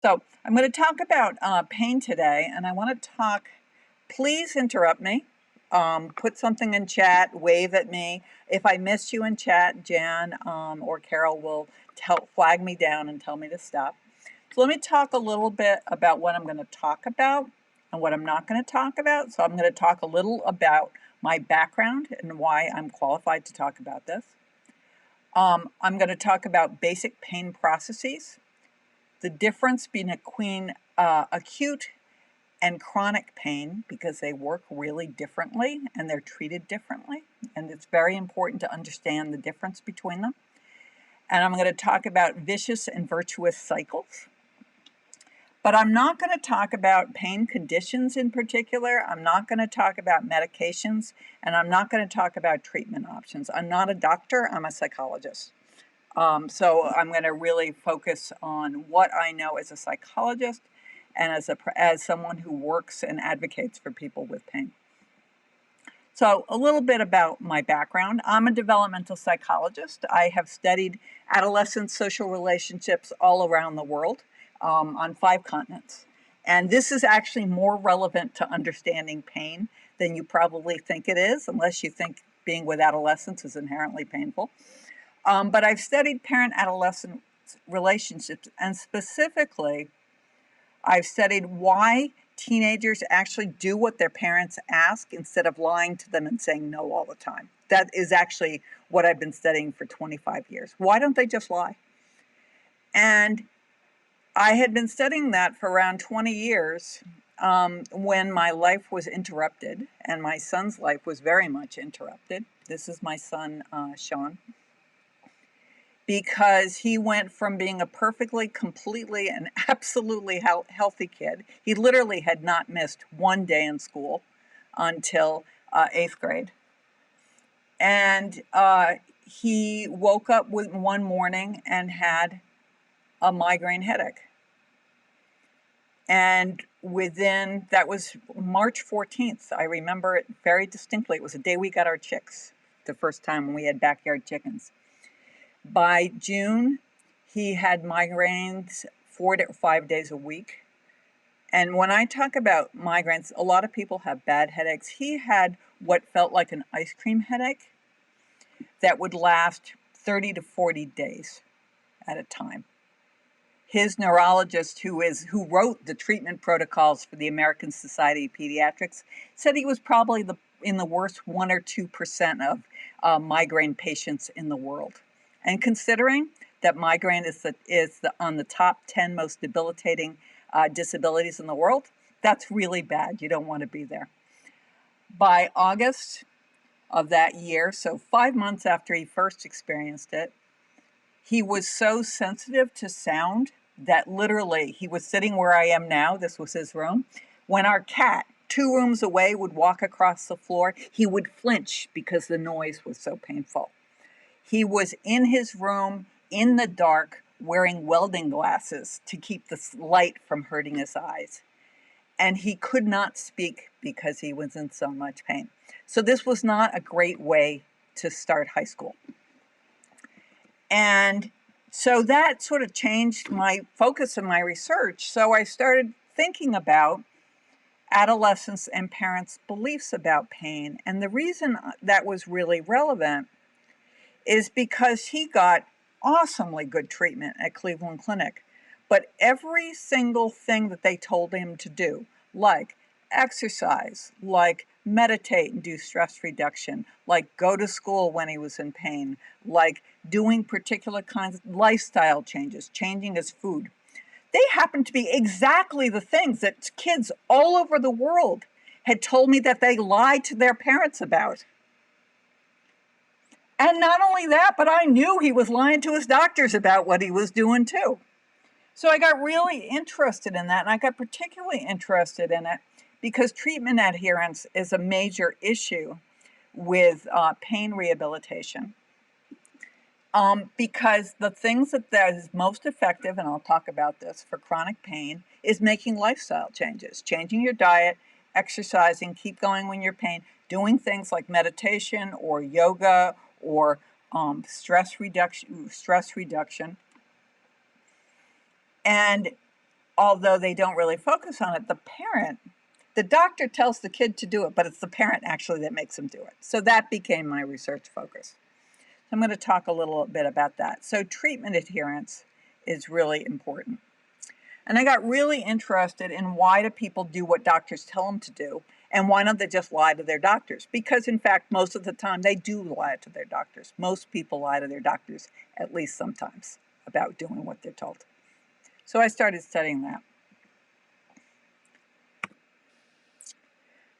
So I'm going to talk about pain today, and I want to talk, please interrupt me, put something in chat, wave at me. If I miss you in chat, Jan or Carol will flag me down and tell me to stop. So let me talk a little bit about what I'm going to talk about and what I'm not going to talk about. So I'm going to talk a little about my background and why I'm qualified to talk about this. I'm going to talk about basic pain processes, the difference between acute and chronic pain, because they work really differently and they're treated differently. And it's very important to understand the difference between them. And I'm going to talk about vicious and virtuous cycles. But I'm not going to talk about pain conditions in particular. I'm not going to talk about medications, and I'm not going to talk about treatment options. I'm not a doctor, I'm a psychologist. So I'm going to really focus on what I know as a psychologist and as someone who works and advocates for people with pain. So a little bit about my background. I'm a developmental psychologist. I have studied adolescent social relationships all around the world on 5 continents. And this is actually more relevant to understanding pain than you probably think it is, unless you think being with adolescents is inherently painful. But I've studied parent-adolescent relationships, and specifically, I've studied why teenagers actually do what their parents ask instead of lying to them and saying no all the time. That is actually what I've been studying for 25 years. Why don't they just lie? And I had been studying that for around 20 years when my life was interrupted, and my son's life was very much interrupted. This is my son, Sean. Because he went from being a perfectly, completely, and absolutely healthy kid. He literally had not missed one day in school until 8th grade. And he woke up one morning and had a migraine headache. And that was March 14th. I remember it very distinctly. It was the day we got our chicks, the first time when we had backyard chickens. By June, he had migraines 4 to 5 days a week. And when I talk about migraines, a lot of people have bad headaches. He had what felt like an ice cream headache that would last 30 to 40 days at a time. His neurologist, who wrote the treatment protocols for the American Society of Pediatrics, said he was probably in the worst 1 or 2% of migraine patients in the world. And considering that migraine is on the top 10 most debilitating disabilities in the world, that's really bad. You don't want to be there. By August of that year, so 5 months after he first experienced it, he was so sensitive to sound that literally he was sitting where I am now. This was his room. When our cat 2 rooms away would walk across the floor, he would flinch because the noise was so painful. He was in his room in the dark wearing welding glasses to keep the light from hurting his eyes. And he could not speak because he was in so much pain. So this was not a great way to start high school. And so that sort of changed my focus of my research. So I started thinking about adolescents and parents' beliefs about pain. And the reason that was really relevant is because he got awesomely good treatment at Cleveland Clinic. But every single thing that they told him to do, like exercise, like meditate and do stress reduction, like go to school when he was in pain, like doing particular kinds of lifestyle changes, changing his food, they happened to be exactly the things that kids all over the world had told me that they lied to their parents about. And not only that, but I knew he was lying to his doctors about what he was doing too. So I got really interested in that, and I got particularly interested in it because treatment adherence is a major issue with pain rehabilitation. Because the things that is most effective, and I'll talk about this for chronic pain, is making lifestyle changes, changing your diet, exercising, keep going when you're in pain, doing things like meditation or yoga or stress reduction. And although they don't really focus on it, the doctor tells the kid to do it, but it's the parent actually that makes them do it. So that became my research focus. So I'm going to talk a little bit about that. So treatment adherence is really important. And I got really interested in why do people do what doctors tell them to do, and why don't they just lie to their doctors? Because in fact, most of the time they do lie to their doctors. Most people lie to their doctors at least sometimes about doing what they're told. So I started studying that.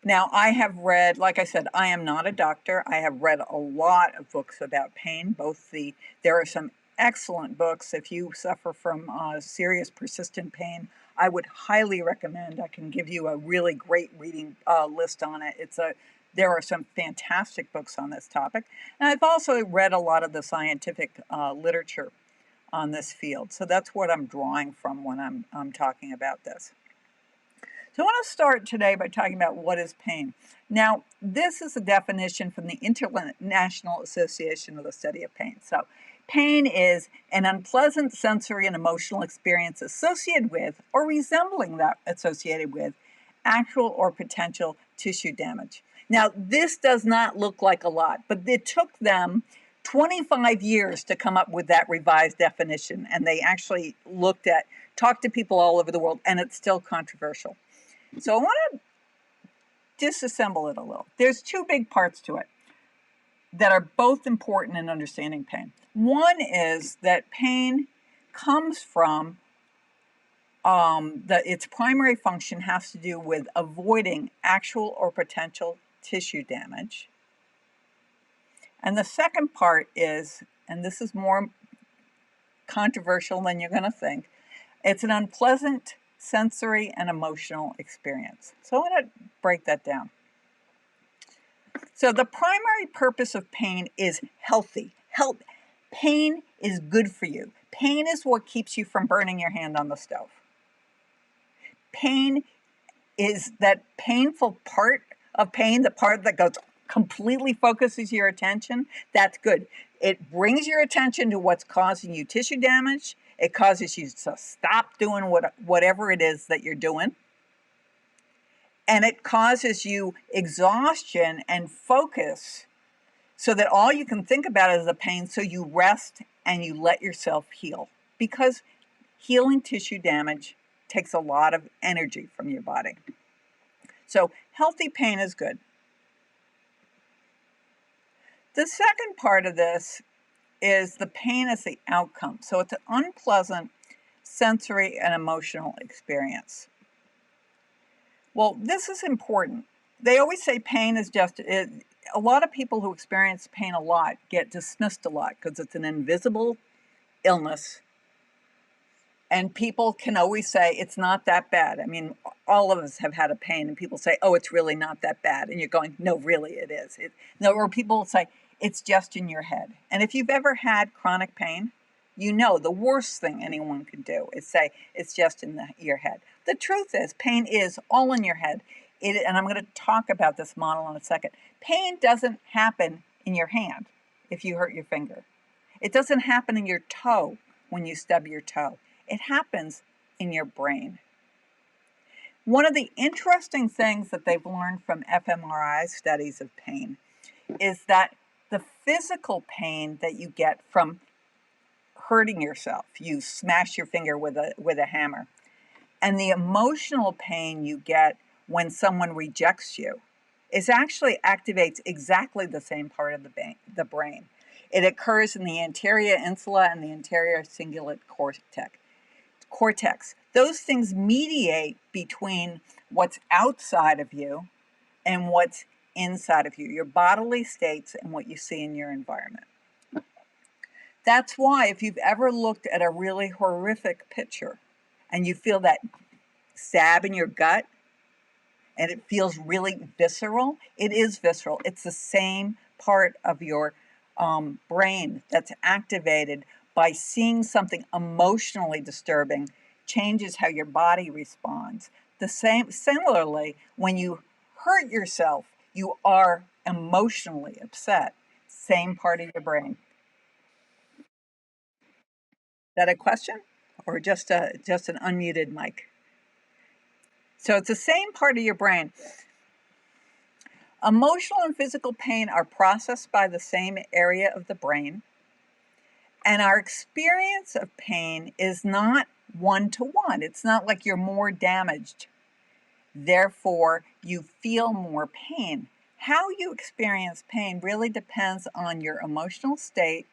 Now, I have read, like I said, I am not a doctor. I have read a lot of books about pain. There are some excellent books. If you suffer from serious persistent pain, I would highly recommend. I can give you a really great reading list on it. There are some fantastic books on this topic. And I've also read a lot of the scientific literature on this field. So that's what I'm drawing from when I'm talking about this. So I want to start today by talking about what is pain. Now, this is a definition from the International Association of the Study of Pain. So pain is an unpleasant sensory and emotional experience associated with or resembling that associated with actual or potential tissue damage. Now, this does not look like a lot, but it took them 25 years to come up with that revised definition, and they actually talked to people all over the world, and it's still controversial. So I want to disassemble it a little. There's two big parts to it that are both important in understanding pain. One is that pain comes from its primary function has to do with avoiding actual or potential tissue damage. And the second part is, and this is more controversial than you're going to think, it's an unpleasant sensory and emotional experience. So I want to break that down. So the primary purpose of pain is healthy. Pain is good for you. Pain is what keeps you from burning your hand on the stove. Pain is that painful part of pain, the part that completely focuses your attention. That's good. It brings your attention to what's causing you tissue damage. It causes you to stop doing whatever it is that you're doing. And it causes you exhaustion and focus so that all you can think about is the pain, so you rest and you let yourself heal. Because healing tissue damage takes a lot of energy from your body. So healthy pain is good. The second part of this is the pain as the outcome. So it's an unpleasant sensory and emotional experience. Well, this is important. They always say pain is a lot of people who experience pain a lot get dismissed a lot because it's an invisible illness. And people can always say, it's not that bad. I mean, all of us have had a pain, and people say, oh, it's really not that bad. And you're going, no, really it is. Or people say, it's just in your head. And if you've ever had chronic pain, you know the worst thing anyone can do is say, it's just in your head. The truth is, pain is all in your head. And I'm going to talk about this model in a second. Pain doesn't happen in your hand if you hurt your finger. It doesn't happen in your toe when you stub your toe. It happens in your brain. One of the interesting things that they've learned from fMRI studies of pain is that the physical pain that you get from hurting yourself, you smash your finger with a hammer, and the emotional pain you get when someone rejects you actually activates exactly the same part of the brain. It occurs in the anterior insula and the anterior cingulate cortex. Those things mediate between what's outside of you and what's inside of you, your bodily states and what you see in your environment. That's why if you've ever looked at a really horrific picture and you feel that stab in your gut and it feels really visceral, it is visceral. It's the same part of your brain that's activated by seeing something emotionally disturbing, changes how your body responds. Similarly, when you hurt yourself, you are emotionally upset. Same part of your brain. Is that a question or just an unmuted mic? So it's the same part of your brain. Emotional and physical pain are processed by the same area of the brain, and our experience of pain is not one-to-one. It's not like you're more damaged, therefore you feel more pain. How you experience pain really depends on your emotional state,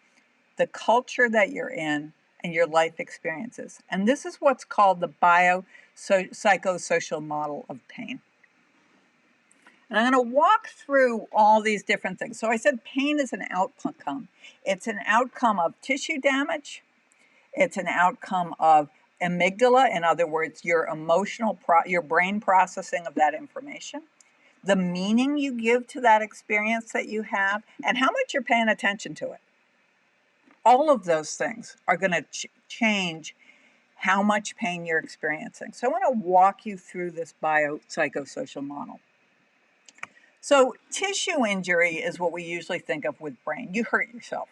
the culture that you're in, and your life experiences. And this is what's called the BioPsychosocial Model of pain. And I'm going to walk through all these different things. So I said pain is an outcome. It's an outcome of tissue damage. It's an outcome of amygdala, in other words, your your brain processing of that information, the meaning you give to that experience that you have, and how much you're paying attention to it. All of those things are going to change how much pain you're experiencing. So I want to walk you through this biopsychosocial model. So tissue injury is what we usually think of with brain. You hurt yourself,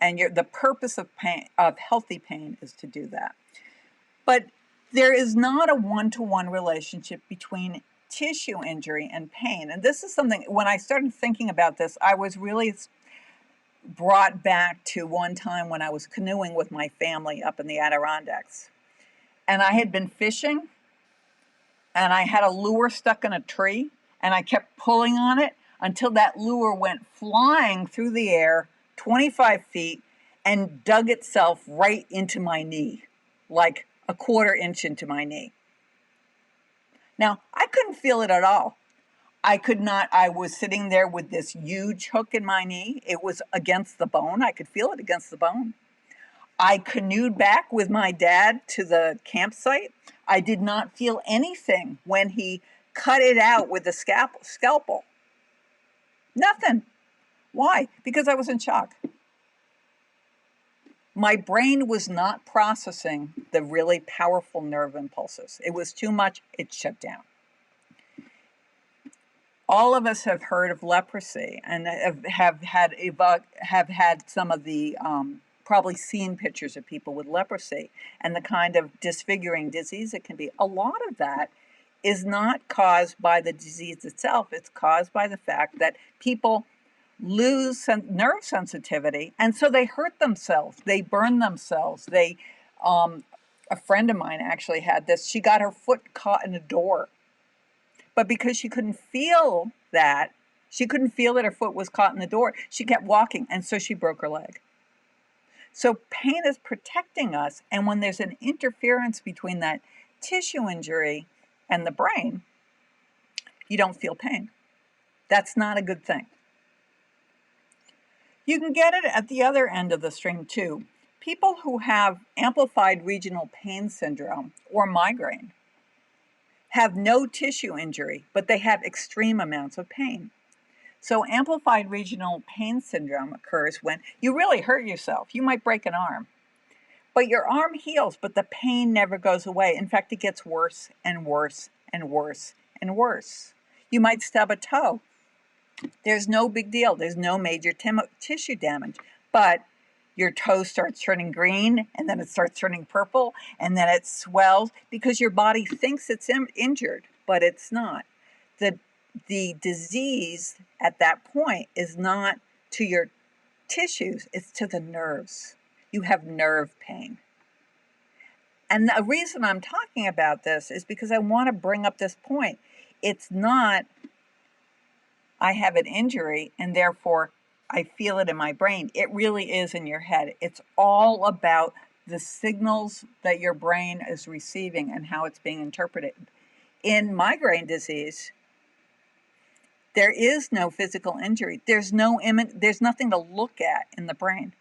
and the purpose of pain, of healthy pain, is to do that. But there is not a one-to-one relationship between tissue injury and pain. And this is something, when I started thinking about this, I was really brought back to one time when I was canoeing with my family up in the Adirondacks. And I had been fishing, and I had a lure stuck in a tree, and I kept pulling on it until that lure went flying through the air 25 feet and dug itself right into my knee, like a quarter inch into my knee. Now, I couldn't feel it at all. I was sitting there with this huge hook in my knee. It was against the bone. I could feel it against the bone. I canoed back with my dad to the campsite. I did not feel anything when he cut it out with the scalpel. Nothing. Why? Because I was in shock. My brain was not processing the really powerful nerve impulses. It was too much. It shut down. All of us have heard of leprosy and have had some of the probably seen pictures of people with leprosy and the kind of disfiguring disease it can be. A lot of that is not caused by the disease itself. It's caused by the fact that people lose nerve sensitivity, and so they hurt themselves. They burn themselves. A friend of mine actually had this. She got her foot caught in a door, but because she couldn't feel that her foot was caught in the door, she kept walking, and so she broke her leg. So pain is protecting us, and when there's an interference between that tissue injury and the brain, you don't feel pain. That's not a good thing. You can get it at the other end of the stream too. People who have amplified regional pain syndrome or migraine have no tissue injury, but they have extreme amounts of pain. So amplified regional pain syndrome occurs when you really hurt yourself. You might break an arm, but your arm heals, but the pain never goes away. In fact, it gets worse and worse and worse and worse. You might stub a toe. There's no big deal. There's no major tissue damage, but your toe starts turning green, and then it starts turning purple, and then it swells because your body thinks it's injured, but it's not. The disease at that point is not to your tissues, it's to the nerves. You have nerve pain. And the reason I'm talking about this is because I want to bring up this point. It's not, I have an injury and therefore I feel it in my brain. It really is in your head. It's all about the signals that your brain is receiving and how it's being interpreted. In migraine disease, there is no physical injury. There's nothing to look at in the brain.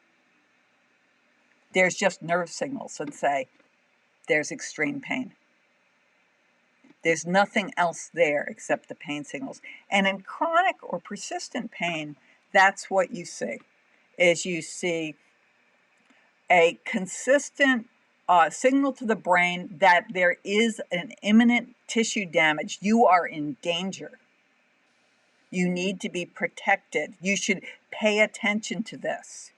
There's just nerve signals that say there's extreme pain. There's nothing else there except the pain signals. And in chronic or persistent pain, that's what you see, is you see a consistent signal to the brain that there is an imminent tissue damage. You are in danger. You need to be protected. You should pay attention to this.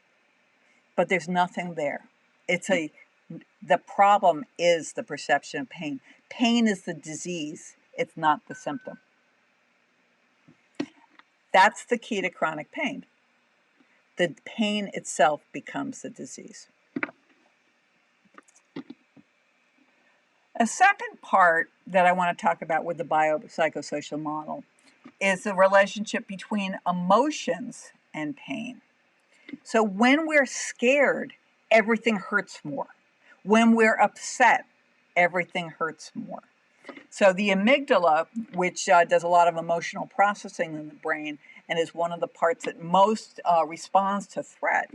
But there's nothing there. The problem is the perception of pain. Pain is the disease. It's not the symptom. That's the key to chronic pain. The pain itself becomes the disease. A second part that I want to talk about with the biopsychosocial model is the relationship between emotions and pain. So when we're scared, everything hurts more. When we're upset, everything hurts more. So the amygdala, which does a lot of emotional processing in the brain and is one of the parts that most responds to threat,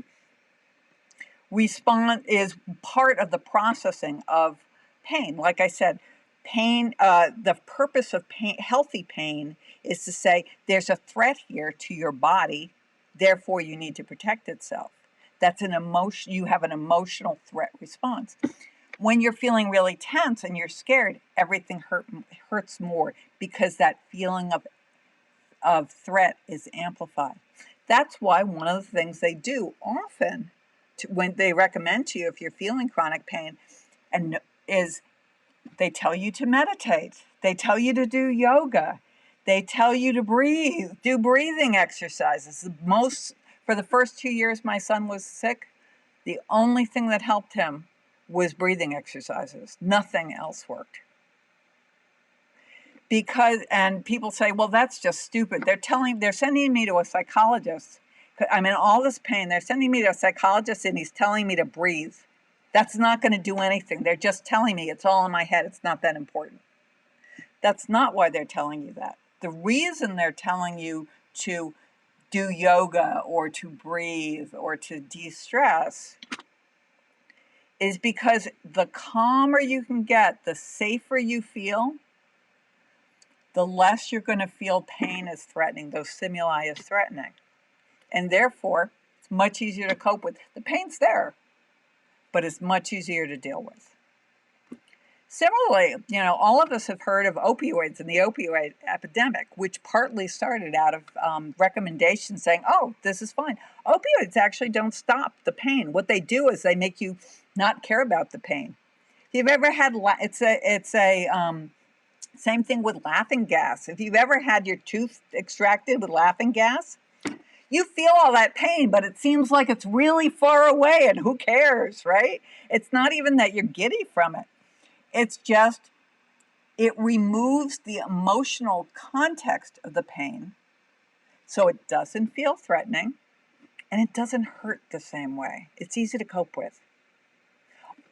is part of the processing of pain. Like I said, pain, the purpose of pain, healthy pain, is to say there's a threat here to your body, therefore you need to protect itself. That's an emotion. You have an emotional threat response. When you're feeling really tense and you're scared, everything hurts more because that feeling of threat is amplified. That's why one of the things they do often when they recommend to you if you're feeling chronic pain is they tell you to meditate. They tell you to do yoga. They tell you to breathe, do breathing exercises. For the first 2 years my son was sick, the only thing that helped him was breathing exercises. Nothing else worked. And people say, well, that's just stupid. They're sending me to a psychologist. I'm in all this pain. They're sending me to a psychologist and he's telling me to breathe. That's not going to do anything. They're just telling me it's all in my head. It's not that important. That's not why they're telling you that. The reason they're telling you to do yoga or to breathe or to de-stress is because the calmer you can get, the safer you feel, the less you're going to feel pain as threatening, those stimuli as threatening. And therefore, it's much easier to cope with. The pain's there, but it's much easier to deal with. Similarly, all of us have heard of opioids and the opioid epidemic, which partly started out of recommendations saying, oh, this is fine. Opioids actually don't stop the pain. What they do is they make you not care about the pain. If you've ever had, same thing with laughing gas. If you've ever had your tooth extracted with laughing gas, you feel all that pain, but it seems like it's really far away and who cares, right? It's not even that you're giddy from it. It's just, it removes the emotional context of the pain so it doesn't feel threatening and it doesn't hurt the same way. It's easy to cope with.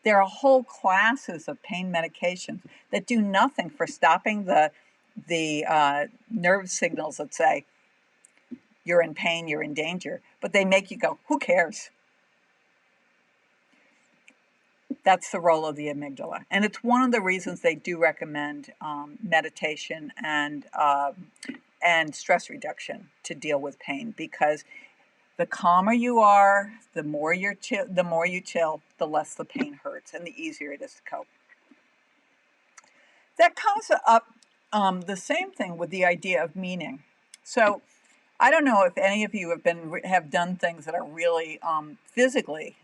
There are whole classes of pain medications that do nothing for stopping the nerve signals that say, you're in pain, you're in danger, but they make you go, who cares? That's the role of the amygdala. And it's one of the reasons they do recommend meditation and stress reduction to deal with pain, because the calmer you are, the more you chill, the less the pain hurts and the easier it is to cope. That comes up the same thing with the idea of meaning. So I don't know if any of you have done things that are really physically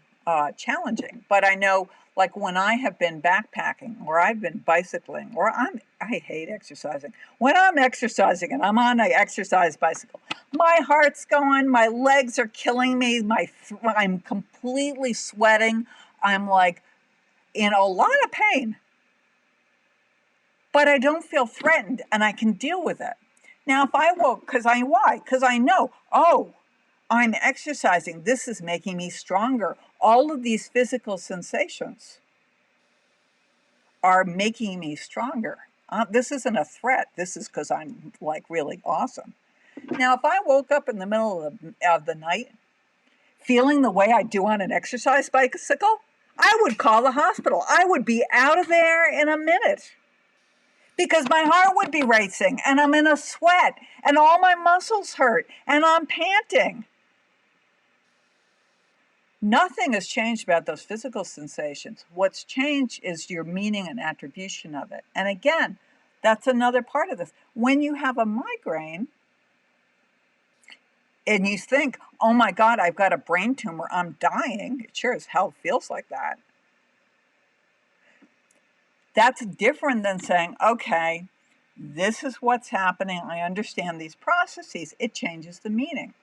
challenging, but I know, like when I have been backpacking or I've been bicycling or I hate exercising. When I'm exercising and I'm on an exercise bicycle, my heart's going, my legs are killing me, I'm completely sweating. I'm like in a lot of pain, but I don't feel threatened and I can deal with it. Now, if I woke, why? Because I know, oh, I'm exercising. This is making me stronger. All of these physical sensations are making me stronger. This isn't a threat. This is because I'm like really awesome. Now, if I woke up in the middle of the night feeling the way I do on an exercise bicycle, I would call the hospital. I would be out of there in a minute because my heart would be racing and I'm in a sweat and all my muscles hurt and I'm panting. Nothing has changed about those physical sensations. What's changed is your meaning and attribution of it. And again, that's another part of this. When you have a migraine and you think, oh my God, I've got a brain tumor, I'm dying. It sure as hell feels like that. That's different than saying, okay, This is what's happening. I understand these processes. It changes the meaning.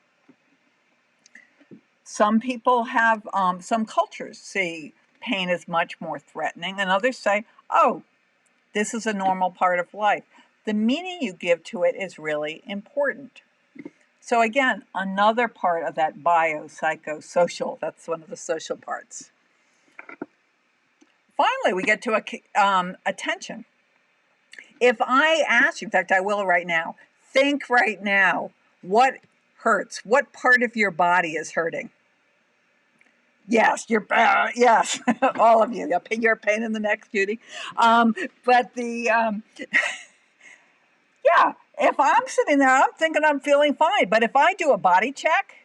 Some people have, some cultures see pain as much more threatening, and others say, oh, this is a normal part of life. The meaning you give to it is really important. So again, another part of that biopsychosocial, that's one of the social parts. Finally, we get to attention. If I ask you, in fact, I will right now, think right now, what hurts? What part of your body is hurting? Yes, yes, all of you. You're a pain in the neck, Judy. But yeah, if I'm sitting there, I'm thinking I'm feeling fine. But if I do a body check,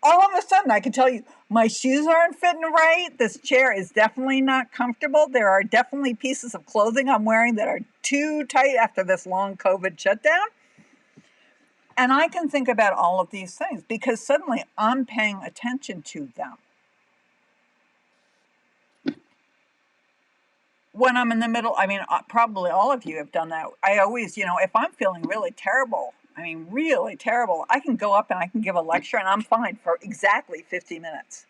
all of a sudden I can tell you my shoes aren't fitting right. This chair is definitely not comfortable. There are definitely pieces of clothing I'm wearing that are too tight after this long COVID shutdown. And I can think about all of these things because suddenly I'm paying attention to them. When I'm in the middle, I mean, probably all of you have done that. I always, if I'm feeling really terrible, I mean, really terrible, I can go up and I can give a lecture and I'm fine for exactly 50 minutes.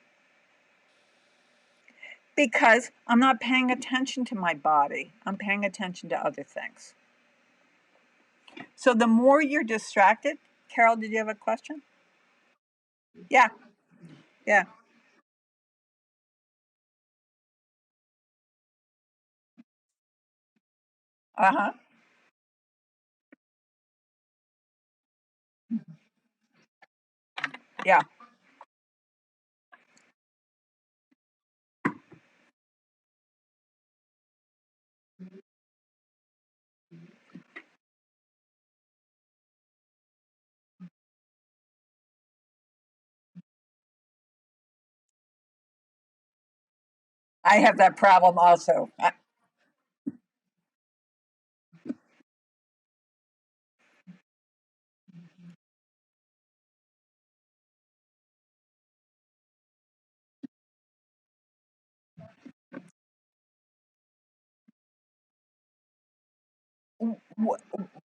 Because I'm not paying attention to my body. I'm paying attention to other things. So the more you're distracted, Carol, did you have a question? Yeah, yeah. Uh-huh. Yeah. I have that problem also.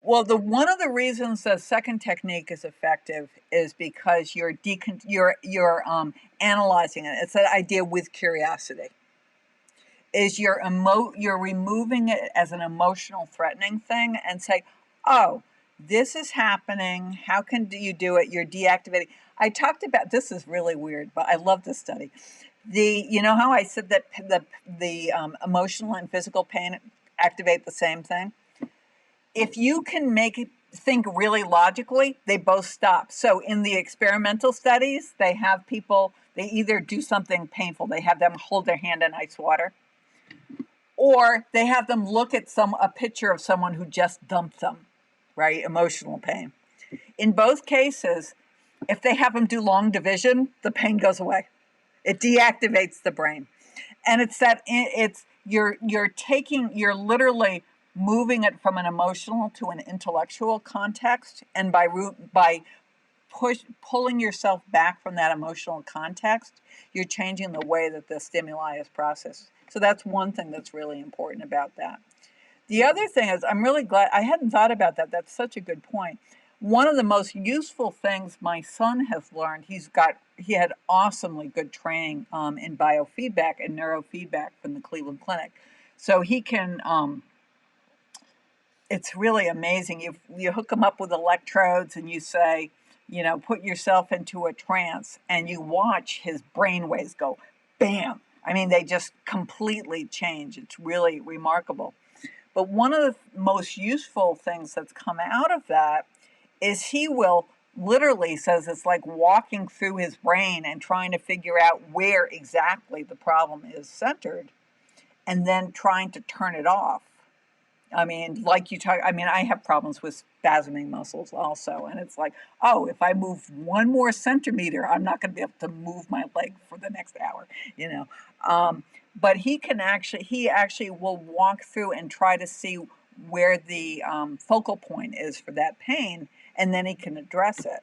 Well, the one of the reasons the second technique is effective is because you're analyzing it. It's that idea with curiosity. Is you're removing it as an emotional threatening thing and say, oh, this is happening. How can you do it? You're deactivating. I talked about this is really weird, but I love this study. You know how I said that the emotional and physical pain activate the same thing? If you can make it think really logically, they both stop. So in the experimental studies, they have people, they either do something painful, they have them hold their hand in ice water, or they have them look at a picture of someone who just dumped them, right? Emotional pain. In both cases, if they have them do long division, the pain goes away. It deactivates the brain. And it's that you're literally moving it from an emotional to an intellectual context, and by pulling yourself back from that emotional context, you're changing the way that the stimuli is processed. So that's one thing that's really important about that. The other thing is, I'm really glad I hadn't thought about that. That's such a good point. One of the most useful things my son has learned, he had awesomely good training in biofeedback and neurofeedback from the Cleveland Clinic. So he can, it's really amazing. You hook him up with electrodes and you say, put yourself into a trance, and you watch his brain waves go bam. I mean, they just completely change. It's really remarkable. But one of the most useful things that's come out of that is he will literally says it's like walking through his brain and trying to figure out where exactly the problem is centered and then trying to turn it off. I mean, I have problems with spasming muscles also. And it's like, oh, if I move one more centimeter, I'm not going to be able to move my leg for the next hour, you know. But he actually will walk through and try to see where the focal point is for that pain, and then he can address it,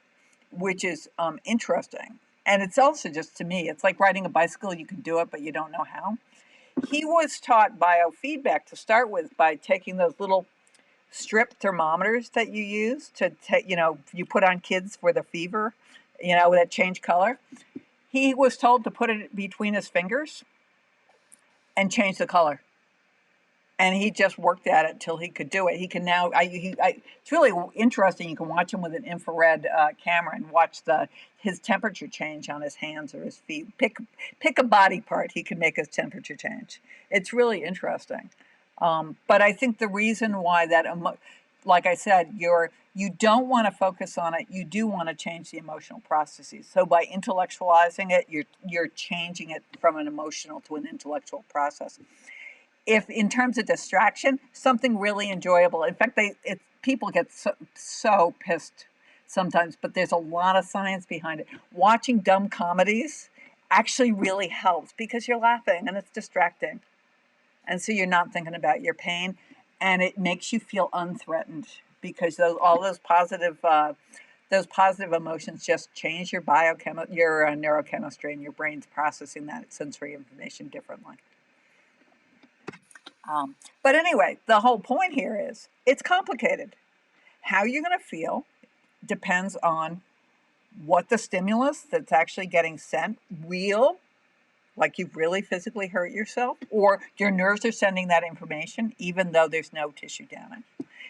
which is interesting. And it's also just, to me, it's like riding a bicycle. You can do it, but you don't know how. He was taught biofeedback to start with by taking those little strip thermometers that you use to take, you put on kids for the fever, that change color. He was told to put it between his fingers and change the color. And he just worked at it till he could do it. He can now, it's really interesting. You can watch him with an infrared camera and watch his temperature change on his hands or his feet. Pick a body part, he can make his temperature change. It's really interesting. But I think the reason why that, like I said, you don't want to focus on it. You do want to change the emotional processes. So by intellectualizing it, you're changing it from an emotional to an intellectual process. If in terms of distraction, something really enjoyable. In fact, people get so pissed sometimes, but there's a lot of science behind it. Watching dumb comedies actually really helps because you're laughing and it's distracting. And so you're not thinking about your pain, and it makes you feel unthreatened because all those positive emotions just change your neurochemistry, and your brain's processing that sensory information differently. But anyway, the whole point here is it's complicated. How you're going to feel depends on what the stimulus that's actually getting sent, real, like you've really physically hurt yourself, or your nerves are sending that information even though there's no tissue damage.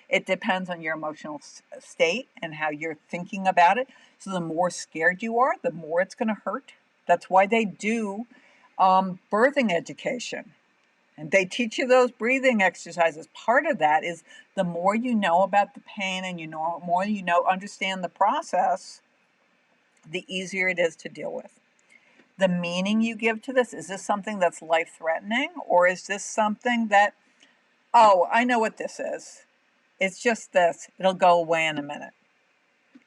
It depends on your emotional state and how you're thinking about it. So the more scared you are, the more it's going to hurt. That's why they do birthing education. And they teach you those breathing exercises. Part of that is the more you know about the pain and more you understand the process, the easier it is to deal with. The meaning you give to this, is this something that's life-threatening, or is this something that, oh, I know what this is. It's just this. It'll go away in a minute.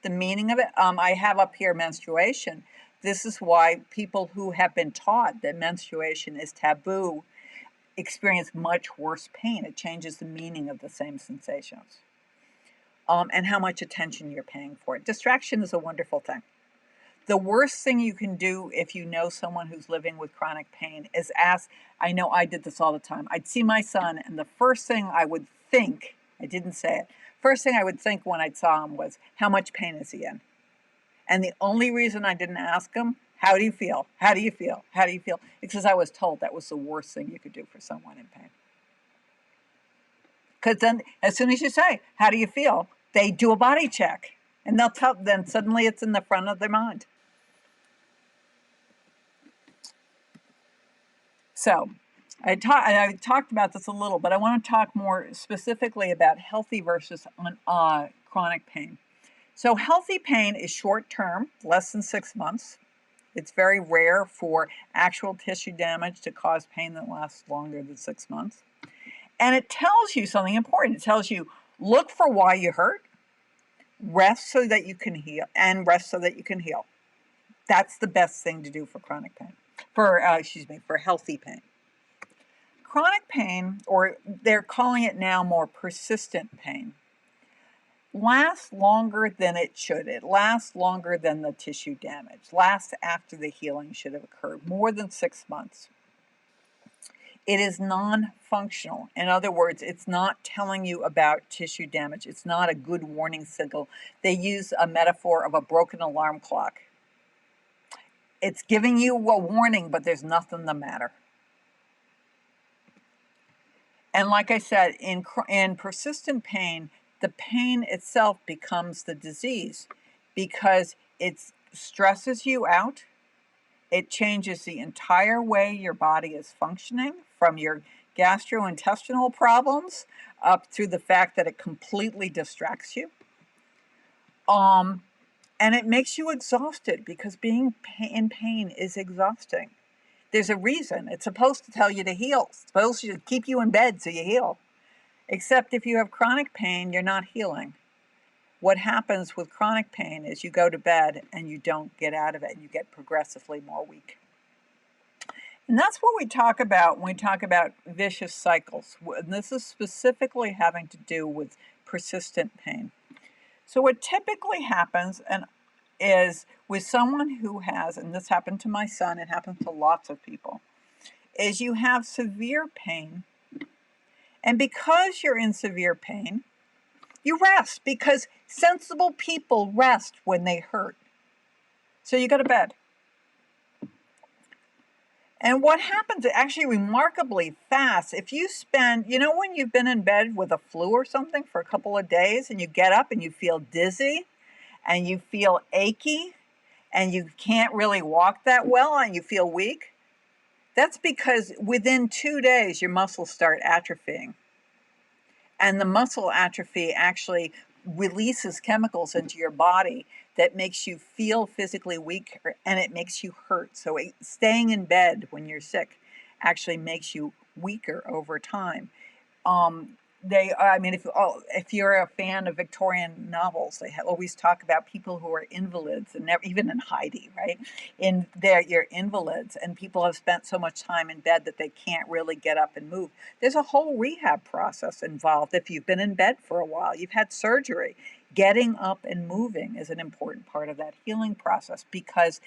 The meaning of it, I have up here menstruation. This is why people who have been taught that menstruation is taboo experience much worse pain. It changes the meaning of the same sensations. And how much attention you're paying for it. Distraction is a wonderful thing. The worst thing you can do if you know someone who's living with chronic pain is ask. I know I did this all the time. I'd see my son, and the first thing I would think, I didn't say it, first thing I would think when I saw him was, how much pain is he in? And the only reason I didn't ask him, how do you feel? How do you feel? How do you feel? It's because I was told that was the worst thing you could do for someone in pain. Because then, as soon as you say, how do you feel? They do a body check. And then suddenly it's in the front of their mind. So, I talked about this a little, but I want to talk more specifically about healthy versus chronic pain. So healthy pain is short-term, less than 6 months. It's very rare for actual tissue damage to cause pain that lasts longer than 6 months. And it tells you something important. It tells you, look for why you hurt, rest so that you can heal, and rest so that you can heal. That's the best thing to do for chronic pain, for healthy pain. Chronic pain, or they're calling it now more persistent pain, lasts longer than it should. It lasts longer than the tissue damage, lasts after the healing should have occurred, more than 6 months. It is non-functional. In other words, it's not telling you about tissue damage. It's not a good warning signal. They use a metaphor of a broken alarm clock. It's giving you a warning, but there's nothing the matter. And like I said, in persistent pain, the pain itself becomes the disease because it stresses you out. It changes the entire way your body is functioning, from your gastrointestinal problems up through the fact that it completely distracts you. And it makes you exhausted because being in pain is exhausting. There's a reason. It's supposed to tell you to heal. It's supposed to keep you in bed so you heal. Except if you have chronic pain, you're not healing. What happens with chronic pain is you go to bed and you don't get out of it, and you get progressively more weak. And that's what we talk about when we talk about vicious cycles. And this is specifically having to do with persistent pain. So what typically happens is with someone who has, and this happened to my son, it happens to lots of people, is you have severe pain. And because you're in severe pain, You rest, because sensible people rest when they hurt. So you go to bed. And what happens actually remarkably fast, if you spend, when you've been in bed with a flu or something for a couple of days and you get up and you feel dizzy and you feel achy and you can't really walk that well and you feel weak, that's because within 2 days your muscles start atrophying. And the muscle atrophy actually releases chemicals into your body that makes you feel physically weak, and it makes you hurt. So staying in bed when you're sick actually makes you weaker over time. If you're a fan of Victorian novels, they always talk about people who are invalids, and even in Heidi, right? You're invalids, and people have spent so much time in bed that they can't really get up and move. There's a whole rehab process involved. If you've been in bed for a while, you've had surgery, getting up and moving is an important part of that healing process, because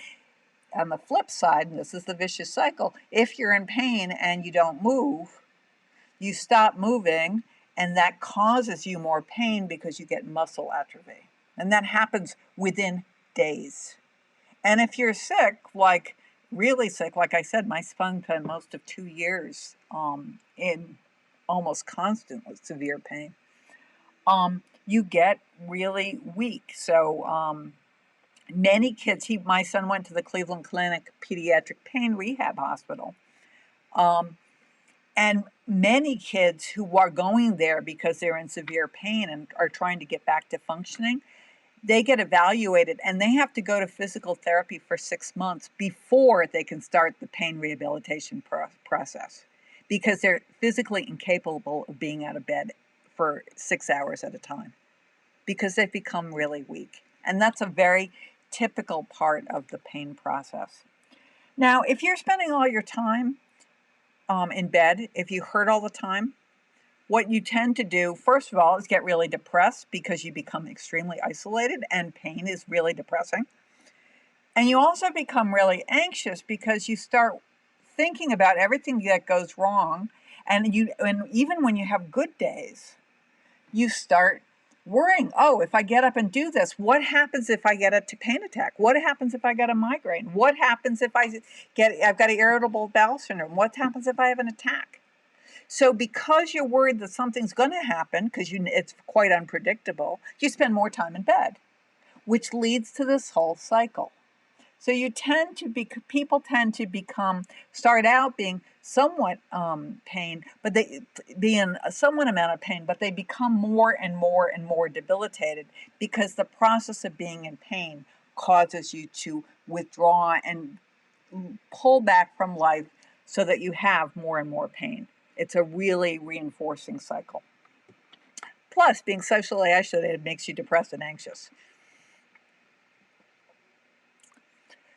on the flip side, and this is the vicious cycle, if you're in pain and you don't move, you stop moving, and that causes you more pain because you get muscle atrophy. And that happens within days. And if you're sick, like really sick, like I said, my son spent most of 2 years in almost constant severe pain. You get really weak. So many kids, my son went to the Cleveland Clinic Pediatric Pain Rehab Hospital. And many kids who are going there because they're in severe pain and are trying to get back to functioning, they get evaluated and they have to go to physical therapy for 6 months before they can start the pain rehabilitation process, because they're physically incapable of being out of bed for 6 hours at a time because they've become really weak. And that's a very typical part of the pain process. Now, if you're spending all your time in bed, if you hurt all the time, what you tend to do, first of all, is get really depressed because you become extremely isolated, and pain is really depressing. And you also become really anxious because you start thinking about everything that goes wrong, and even when you have good days, you start worrying, oh, if I get up and do this, what happens if I get a pain attack? What happens if I get a migraine? What happens if I've got irritable bowel syndrome? What happens if I have an attack? So because you're worried that something's going to happen, because it's quite unpredictable, you spend more time in bed, which leads to this whole cycle. So people tend to start out being somewhat pain, but they be in a somewhat amount of pain, but they become more and more and more debilitated because the process of being in pain causes you to withdraw and pull back from life so that you have more and more pain. It's a really reinforcing cycle. Plus, being socially isolated makes you depressed and anxious.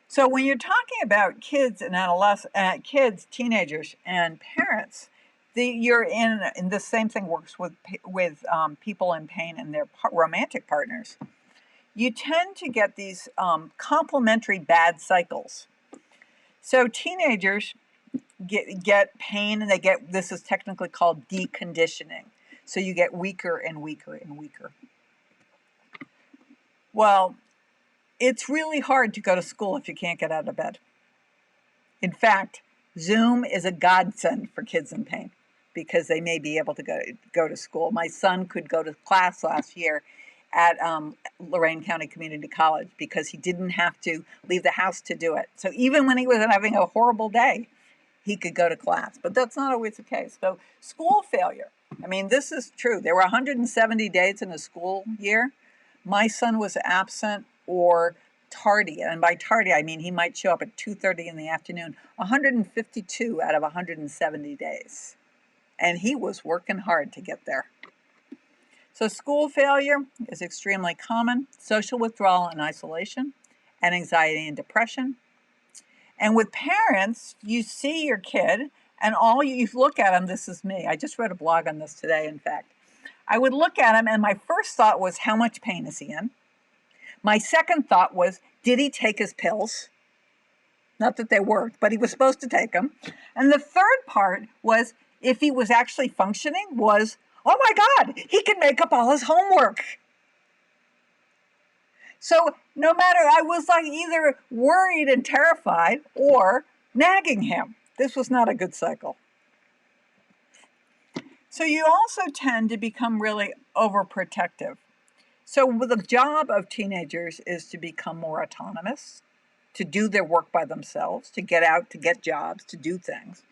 So when you're talking about kids and adolescents, teenagers, and parents, you're in the same thing works with people in pain and their romantic partners. You tend to get these complementary bad cycles. So teenagers get pain, and this is technically called deconditioning. So you get weaker and weaker and weaker. Well, it's really hard to go to school if you can't get out of bed. In fact, Zoom is a godsend for kids in pain because they may be able to go to school. My son could go to class last year at Lorain County Community College because he didn't have to leave the house to do it. So even when he was having a horrible day, he could go to class. But that's not always the case. So school failure. I mean, this is true. There were 170 days in a school year. My son was absent or tardy, and by tardy I mean he might show up at 2:30 in the afternoon, 152 out of 170 days. And he was working hard to get there. So school failure is extremely common, social withdrawal and isolation, and anxiety and depression. And with parents, you see your kid, and you look at him, this is me. I just wrote a blog on this today, in fact. I would look at him, and my first thought was, how much pain is he in? My second thought was, did he take his pills? Not that they worked, but he was supposed to take them. And the third part was, if he was actually functioning, was, Oh my God, he can make up all his homework. So no matter, I was like either worried and terrified or nagging him. This was not a good cycle. So you also tend to become really overprotective. So the job of teenagers is to become more autonomous, to do their work by themselves, to get out, to get jobs, to do things.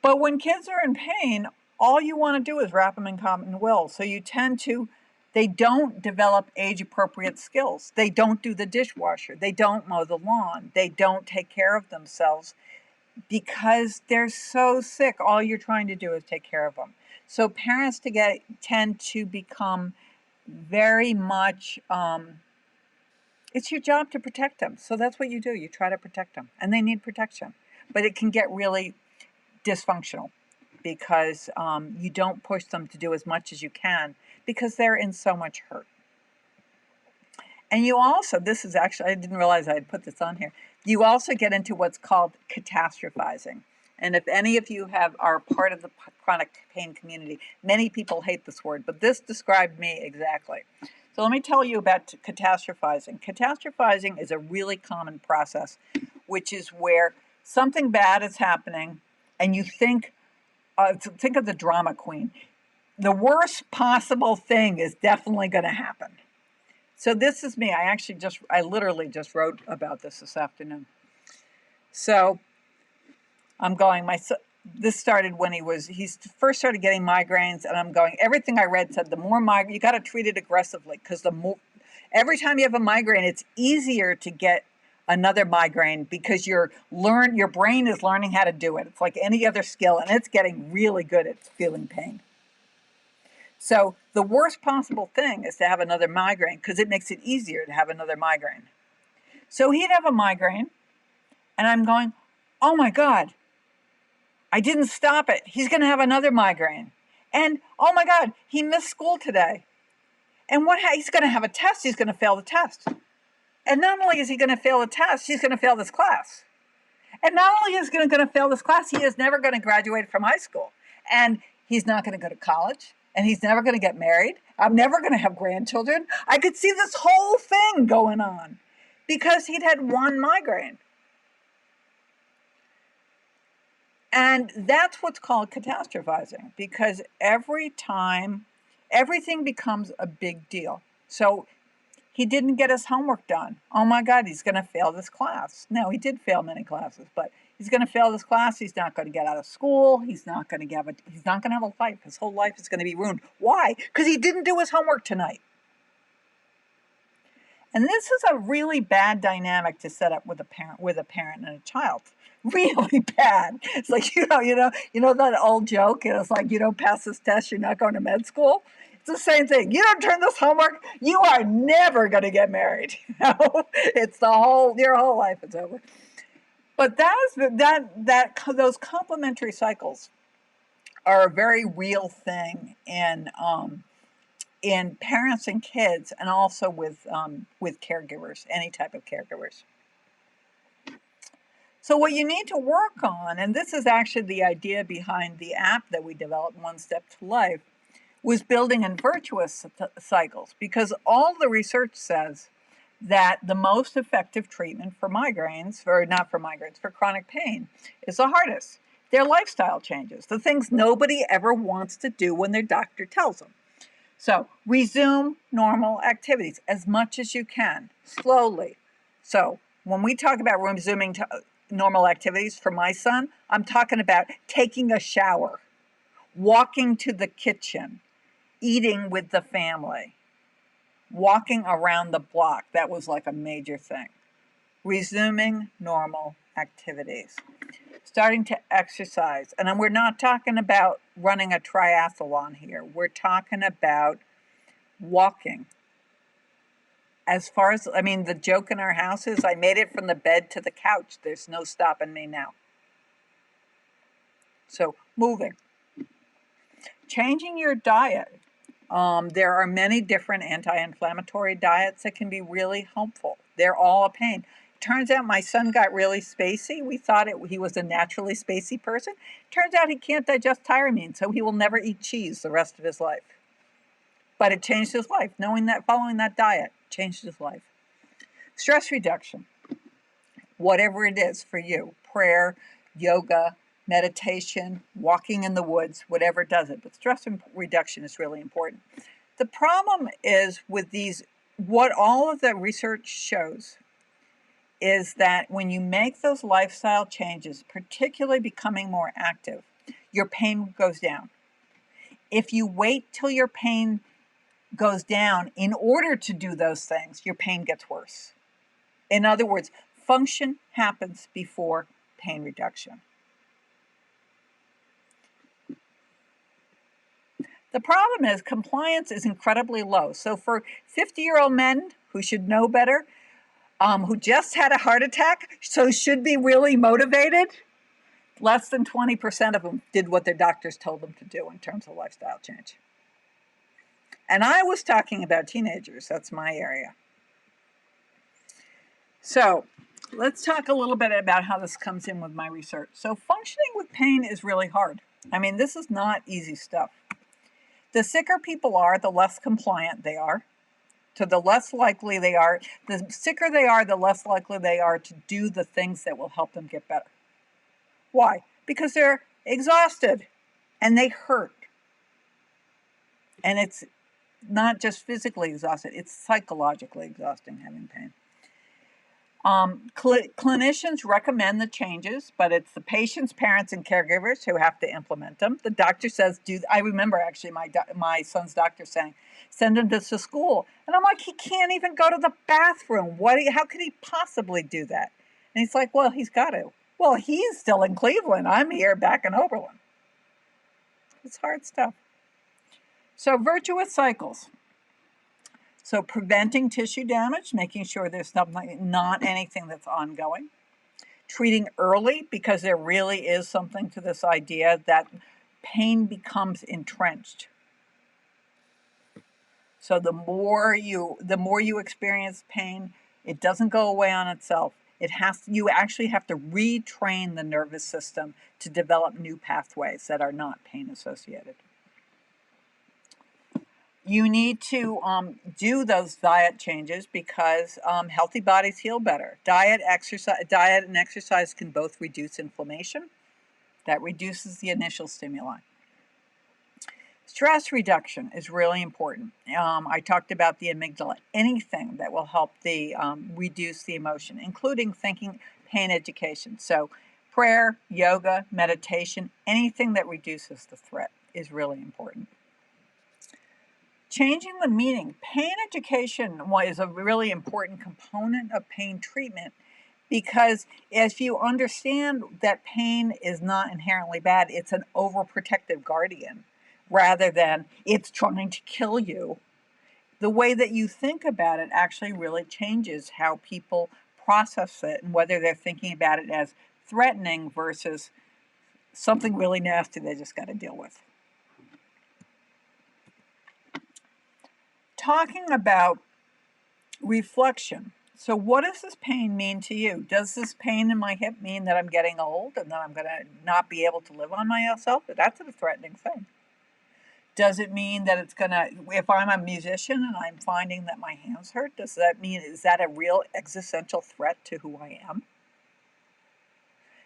But when kids are in pain, all you want to do is wrap them in common will. So you tend to, they don't develop age-appropriate skills. They don't do the dishwasher. They don't mow the lawn. They don't take care of themselves because they're so sick. All you're trying to do is take care of them. So parents tend to become very much, it's your job to protect them. So that's what you do. You try to protect them, and they need protection. But it can get really dysfunctional because you don't push them to do as much as you can because they're in so much hurt. And you also, this is actually, I didn't realize I had put this on here. You also get into what's called catastrophizing. And if any of you are part of the chronic pain community, many people hate this word, but this described me exactly. So let me tell you about catastrophizing. Catastrophizing is a really common process, which is where something bad is happening and you think of the drama queen. The worst possible thing is definitely going to happen. So this is me. I literally just wrote about this afternoon. So I'm going, this started when he first started getting migraines, and I'm going, everything I read said the more migraine, you got to treat it aggressively because every time you have a migraine, it's easier to get another migraine because your brain is learning how to do it. It's like any other skill, and it's getting really good at feeling pain. So the worst possible thing is to have another migraine because it makes it easier to have another migraine. So he'd have a migraine, and I'm going, oh my God, I didn't stop it. He's going to have another migraine. And oh my God, he missed school today. And he's going to have a test. He's going to fail the test. And not only is he going to fail the test, he's going to fail this class. And not only is he going to fail this class, he is never going to graduate from high school. And he's not going to go to college. And he's never going to get married. I'm never going to have grandchildren. I could see this whole thing going on because he'd had one migraine. And that's what's called catastrophizing because every time, everything becomes a big deal. So he didn't get his homework done. Oh my God, he's going to fail this class. No, he did fail many classes, but he's going to fail this class. He's not going to get out of school. He's not going to have a life. His whole life is going to be ruined. Why? Because he didn't do his homework tonight. And this is a really bad dynamic to set up with a parent and a child. Really bad. It's like, you know that old joke, it's like, you don't pass this test, you're not going to med school. It's the same thing. You don't turn this homework, you are never going to get married. It's your whole life is over. But those complementary cycles are a very real thing in parents and kids, and also with caregivers, any type of caregivers. So what you need to work on, and this is actually the idea behind the app that we developed, One Step to Life, was building in virtuous cycles, because all the research says that the most effective treatment for for chronic pain is the hardest. They're lifestyle changes, the things nobody ever wants to do when their doctor tells them. So resume normal activities as much as you can, slowly. So when we talk about resuming normal activities for my son, I'm talking about taking a shower, walking to the kitchen, eating with the family, walking around the block. That was like a major thing. Resuming normal activities. Starting to exercise. And we're not talking about running a triathlon here. We're talking about walking. The joke in our house is I made it from the bed to the couch. There's no stopping me now. So moving. Changing your diet. There are many different anti-inflammatory diets that can be really helpful. They're all a pain. turns out my son got really spacey. We thought he was a naturally spacey person. Turns out he can't digest tyramine, so he will never eat cheese the rest of his life. But it changed his life. Knowing that, following that diet changed his life. Stress reduction, whatever it is for you, prayer, yoga, meditation, walking in the woods, whatever does it. But stress reduction is really important. The problem is with these, what all of the research shows is that when you make those lifestyle changes, particularly becoming more active, your pain goes down. If you wait till your pain goes down in order to do those things, your pain gets worse. In other words, function happens before pain reduction. The problem is compliance is incredibly low. So for 50-year-old men who should know better, who just had a heart attack, so should be really motivated, less than 20% of them did what their doctors told them to do in terms of lifestyle change. And I was talking about teenagers. That's my area. So let's talk a little bit about how this comes in with my research. So functioning with pain is really hard. I mean, this is not easy stuff. The sicker people are, the less compliant they are. So the less likely they are, the sicker they are, the less likely they are to do the things that will help them get better. Why? Because they're exhausted and they hurt. And it's not just physically exhausted, it's psychologically exhausting having pain. Clinicians recommend the changes, but it's the patients, parents, and caregivers who have to implement them. The doctor says, I remember actually my son's doctor saying, send him to school. And I'm like, he can't even go to the bathroom. How could he possibly do that? And he's like, well, he's got to. Well, he's still in Cleveland. I'm here back in Oberlin. It's hard stuff. So virtuous cycles. So preventing tissue damage, making sure there's not anything that's ongoing. Treating early, because there really is something to this idea that pain becomes entrenched. So the more you experience pain, it doesn't go away on itself. You actually have to retrain the nervous system to develop new pathways that are not pain associated. You need to do those diet changes because healthy bodies heal better. Diet and exercise can both reduce inflammation. That reduces the initial stimuli. Stress reduction is really important. I talked about the amygdala. Anything that will help reduce the emotion, including thinking, pain education. So prayer, yoga, meditation, anything that reduces the threat is really important. Changing the meaning. Pain education is a really important component of pain treatment because if you understand that pain is not inherently bad, it's an overprotective guardian rather than it's trying to kill you. The way that you think about it actually really changes how people process it and whether they're thinking about it as threatening versus something really nasty they just got to deal with. Talking about reflection. So what does this pain mean to you? Does this pain in my hip mean that I'm getting old and that I'm going to not be able to live on myself? That's a threatening thing. Does it mean that it's going to, if I'm a musician and I'm finding that my hands hurt, is that a real existential threat to who I am?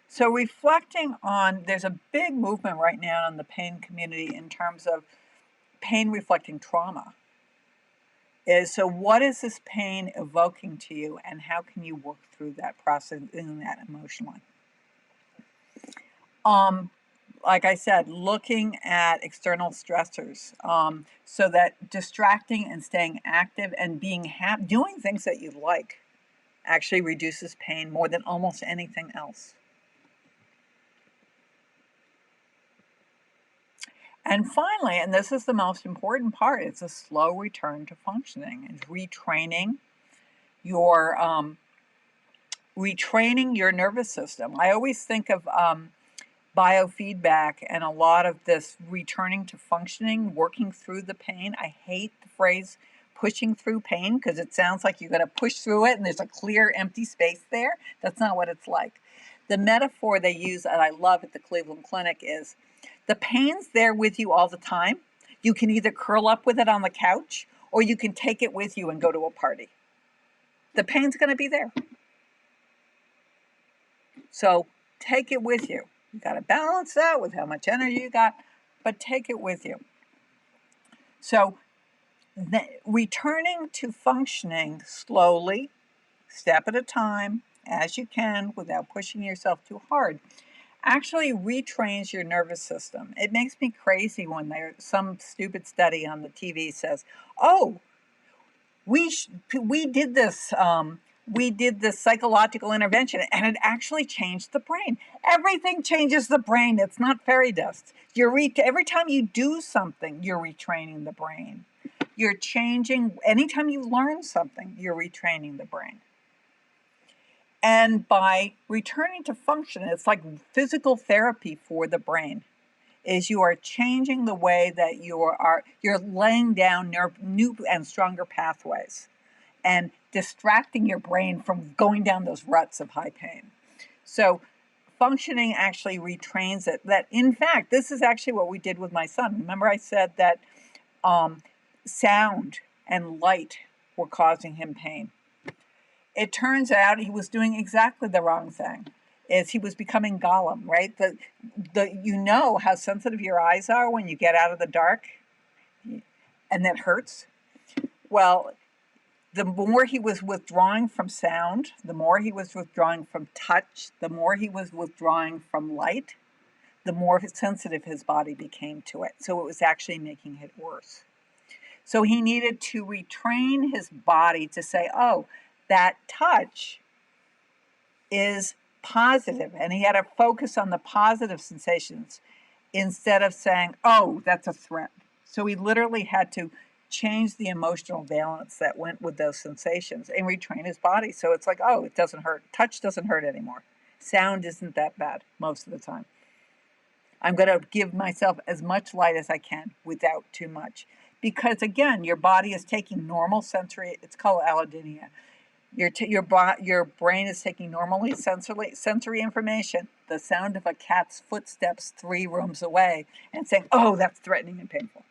So reflecting on, there's a big movement right now in the pain community in terms of pain reflecting trauma. So what is this pain evoking to you and how can you work through that process in that emotionally? Like I said, looking at external stressors so that distracting and staying active and doing things that you like actually reduces pain more than almost anything else. And finally, and this is the most important part, it's a slow return to functioning and retraining your nervous system. I always think of biofeedback and a lot of this returning to functioning, working through the pain. I hate the phrase pushing through pain because it sounds like you're going to push through it and there's a clear empty space there. That's not what it's like. The metaphor they use, and I love at the Cleveland Clinic, is the pain's there with you all the time. You can either curl up with it on the couch or you can take it with you and go to a party. The pain's going to be there. So take it with you. You got to balance that with how much energy you got, but take it with you. So returning to functioning slowly, step at a time, as you can, without pushing yourself too hard, actually retrains your nervous system. It makes me crazy when there's some stupid study on the TV says, oh, we did this psychological intervention and it actually changed the brain. Everything changes the brain. It's not fairy dust. Every time you do something, you're retraining the brain. You're changing, anytime you learn something, you're retraining the brain. And by returning to function, it's like physical therapy for the brain, is you are changing the way that you're laying down new and stronger pathways and distracting your brain from going down those ruts of high pain. So functioning actually retrains it. That, in fact, this is actually what we did with my son. Remember I said that sound and light were causing him pain. It turns out he was doing exactly the wrong thing. He was becoming Gollum, right? You know how sensitive your eyes are when you get out of the dark, and that hurts. Well, the more he was withdrawing from sound, the more he was withdrawing from touch, the more he was withdrawing from light, the more sensitive his body became to it. So it was actually making it worse. So he needed to retrain his body to say, oh, that touch is positive, and he had to focus on the positive sensations instead of saying, oh, that's a threat. So he literally had to change the emotional balance that went with those sensations and retrain his body. So it's like, oh, it doesn't hurt. Touch doesn't hurt anymore. Sound isn't that bad most of the time. I'm going to give myself as much light as I can without too much. Because again, your body is taking normal sensory, it's called allodynia. Your brain is taking normally sensory information, the sound of a cat's footsteps 3 rooms away, and saying, oh, that's threatening and painful.